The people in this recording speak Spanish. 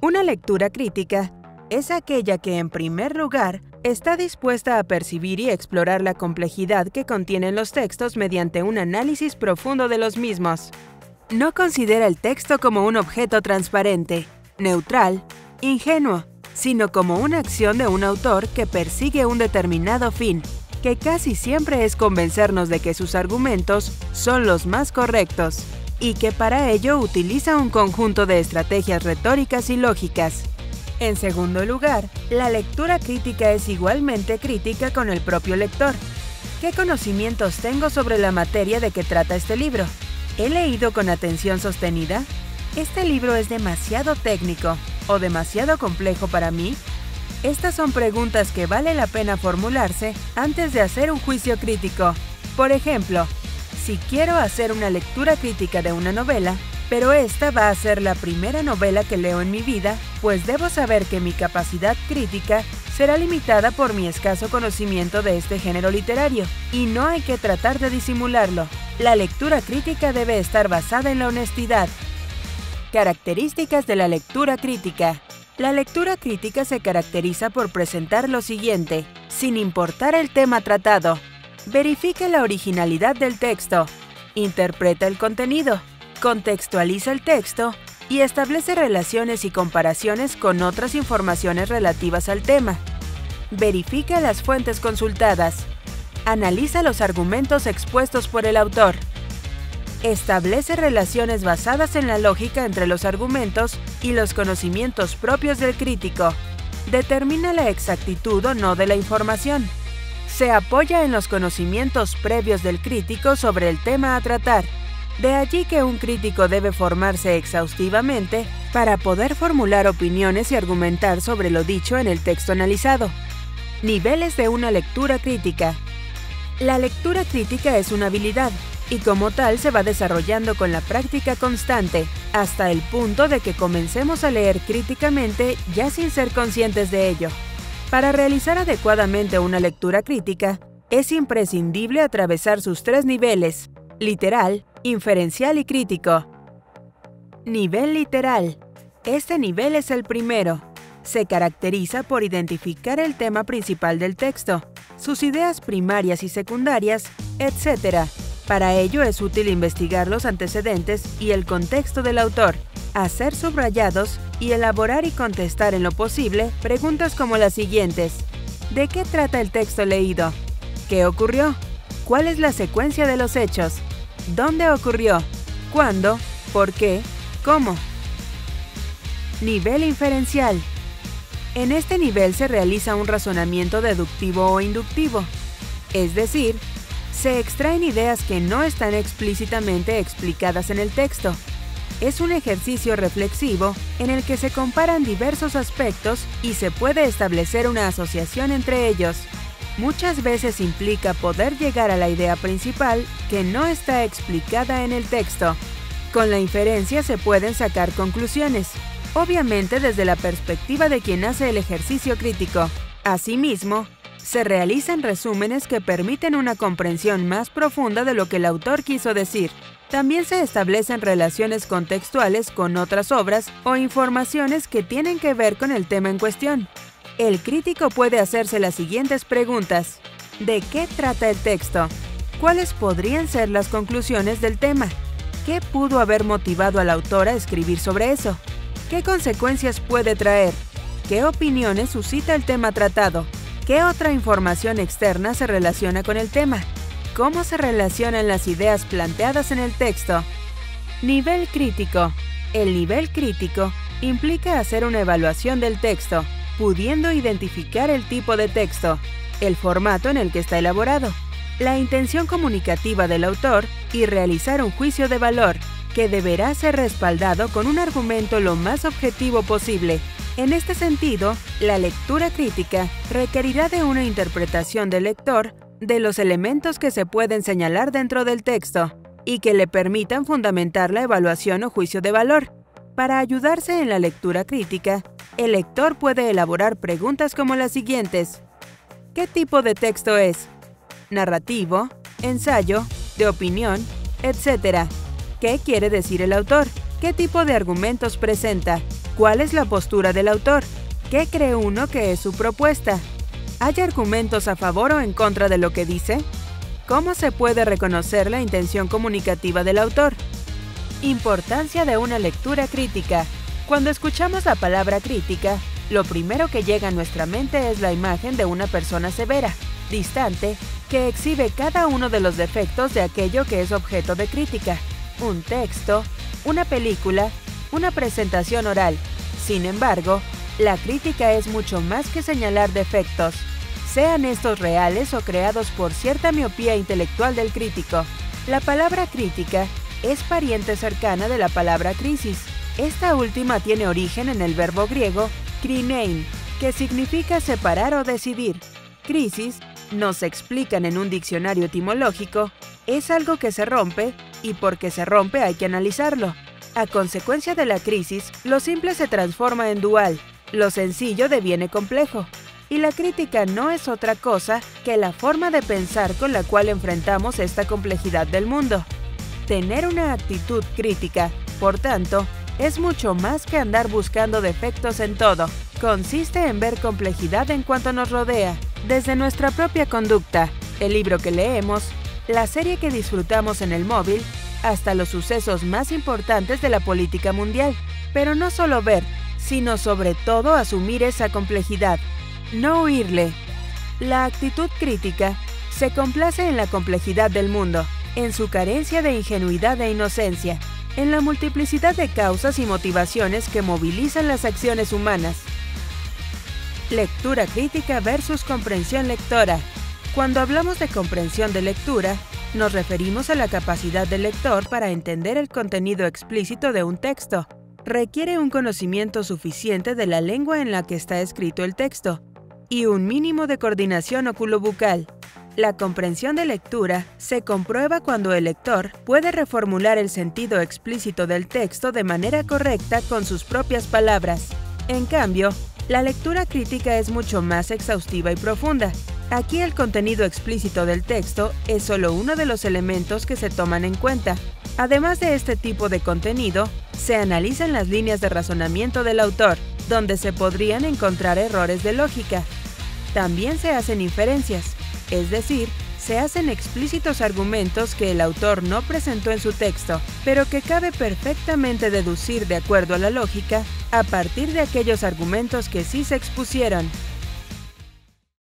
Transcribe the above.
Una lectura crítica es aquella que, en primer lugar, está dispuesta a percibir y explorar la complejidad que contienen los textos mediante un análisis profundo de los mismos. No considera el texto como un objeto transparente, neutral, ingenuo, sino como una acción de un autor que persigue un determinado fin, que casi siempre es convencernos de que sus argumentos son los más correctos, y que para ello utiliza un conjunto de estrategias retóricas y lógicas. En segundo lugar, la lectura crítica es igualmente crítica con el propio lector. ¿Qué conocimientos tengo sobre la materia de que trata este libro? ¿He leído con atención sostenida? ¿Este libro es demasiado técnico o demasiado complejo para mí? Estas son preguntas que vale la pena formularse antes de hacer un juicio crítico. Por ejemplo, si quiero hacer una lectura crítica de una novela, pero esta va a ser la primera novela que leo en mi vida, pues debo saber que mi capacidad crítica será limitada por mi escaso conocimiento de este género literario, y no hay que tratar de disimularlo. La lectura crítica debe estar basada en la honestidad. Características de la lectura crítica. La lectura crítica se caracteriza por presentar lo siguiente, sin importar el tema tratado. Verifica la originalidad del texto, interpreta el contenido, contextualiza el texto y establece relaciones y comparaciones con otras informaciones relativas al tema. Verifica las fuentes consultadas. Analiza los argumentos expuestos por el autor. Establece relaciones basadas en la lógica entre los argumentos y los conocimientos propios del crítico. Determina la exactitud o no de la información. Se apoya en los conocimientos previos del crítico sobre el tema a tratar. De allí que un crítico debe formarse exhaustivamente para poder formular opiniones y argumentar sobre lo dicho en el texto analizado. Niveles de una lectura crítica. La lectura crítica es una habilidad, y como tal se va desarrollando con la práctica constante, hasta el punto de que comencemos a leer críticamente ya sin ser conscientes de ello. Para realizar adecuadamente una lectura crítica, es imprescindible atravesar sus tres niveles: literal, inferencial y crítico. Nivel literal. Este nivel es el primero. Se caracteriza por identificar el tema principal del texto, sus ideas primarias y secundarias, etc. Para ello es útil investigar los antecedentes y el contexto del autor, hacer subrayados y elaborar y contestar en lo posible preguntas como las siguientes: ¿de qué trata el texto leído? ¿Qué ocurrió? ¿Cuál es la secuencia de los hechos? ¿Dónde ocurrió? ¿Cuándo? ¿Por qué? ¿Cómo? Nivel inferencial. En este nivel se realiza un razonamiento deductivo o inductivo, es decir, se extraen ideas que no están explícitamente explicadas en el texto. Es un ejercicio reflexivo en el que se comparan diversos aspectos y se puede establecer una asociación entre ellos. Muchas veces implica poder llegar a la idea principal que no está explicada en el texto. Con la inferencia se pueden sacar conclusiones, obviamente desde la perspectiva de quien hace el ejercicio crítico. Asimismo, se realizan resúmenes que permiten una comprensión más profunda de lo que el autor quiso decir. También se establecen relaciones contextuales con otras obras o informaciones que tienen que ver con el tema en cuestión. El crítico puede hacerse las siguientes preguntas: ¿de qué trata el texto? ¿Cuáles podrían ser las conclusiones del tema? ¿Qué pudo haber motivado al autor a escribir sobre eso? ¿Qué consecuencias puede traer? ¿Qué opiniones suscita el tema tratado? ¿Qué otra información externa se relaciona con el tema? ¿Cómo se relacionan las ideas planteadas en el texto? Nivel crítico. El nivel crítico implica hacer una evaluación del texto, pudiendo identificar el tipo de texto, el formato en el que está elaborado, la intención comunicativa del autor y realizar un juicio de valor, que deberá ser respaldado con un argumento lo más objetivo posible. En este sentido, la lectura crítica requerirá de una interpretación del lector de los elementos que se pueden señalar dentro del texto y que le permitan fundamentar la evaluación o juicio de valor. Para ayudarse en la lectura crítica, el lector puede elaborar preguntas como las siguientes: ¿qué tipo de texto es? ¿Narrativo? ¿Ensayo? ¿De opinión? Etc. ¿Qué quiere decir el autor? ¿Qué tipo de argumentos presenta? ¿Cuál es la postura del autor? ¿Qué cree uno que es su propuesta? ¿Hay argumentos a favor o en contra de lo que dice? ¿Cómo se puede reconocer la intención comunicativa del autor? Importancia de una lectura crítica. Cuando escuchamos la palabra crítica, lo primero que llega a nuestra mente es la imagen de una persona severa, distante, que exhibe cada uno de los defectos de aquello que es objeto de crítica. Un texto, una película, una presentación oral. Sin embargo, la crítica es mucho más que señalar defectos, sean estos reales o creados por cierta miopía intelectual del crítico. La palabra crítica es pariente cercana de la palabra crisis. Esta última tiene origen en el verbo griego krinein, que significa separar o decidir. Crisis, nos explican en un diccionario etimológico, es algo que se rompe y porque se rompe hay que analizarlo. A consecuencia de la crisis, lo simple se transforma en dual, lo sencillo deviene complejo. Y la crítica no es otra cosa que la forma de pensar con la cual enfrentamos esta complejidad del mundo. Tener una actitud crítica, por tanto, es mucho más que andar buscando defectos en todo. Consiste en ver complejidad en cuanto nos rodea, desde nuestra propia conducta, el libro que leemos, la serie que disfrutamos en el móvil, hasta los sucesos más importantes de la política mundial. Pero no solo ver, sino sobre todo asumir esa complejidad. No huirle. La actitud crítica se complace en la complejidad del mundo, en su carencia de ingenuidad e inocencia, en la multiplicidad de causas y motivaciones que movilizan las acciones humanas. Lectura crítica versus comprensión lectora. Cuando hablamos de comprensión de lectura, nos referimos a la capacidad del lector para entender el contenido explícito de un texto. Requiere un conocimiento suficiente de la lengua en la que está escrito el texto y un mínimo de coordinación oculobucal. La comprensión de lectura se comprueba cuando el lector puede reformular el sentido explícito del texto de manera correcta con sus propias palabras. En cambio, la lectura crítica es mucho más exhaustiva y profunda. Aquí el contenido explícito del texto es solo uno de los elementos que se toman en cuenta. Además de este tipo de contenido, se analizan las líneas de razonamiento del autor, donde se podrían encontrar errores de lógica. También se hacen inferencias, es decir, se hacen explícitos argumentos que el autor no presentó en su texto, pero que cabe perfectamente deducir de acuerdo a la lógica a partir de aquellos argumentos que sí se expusieron.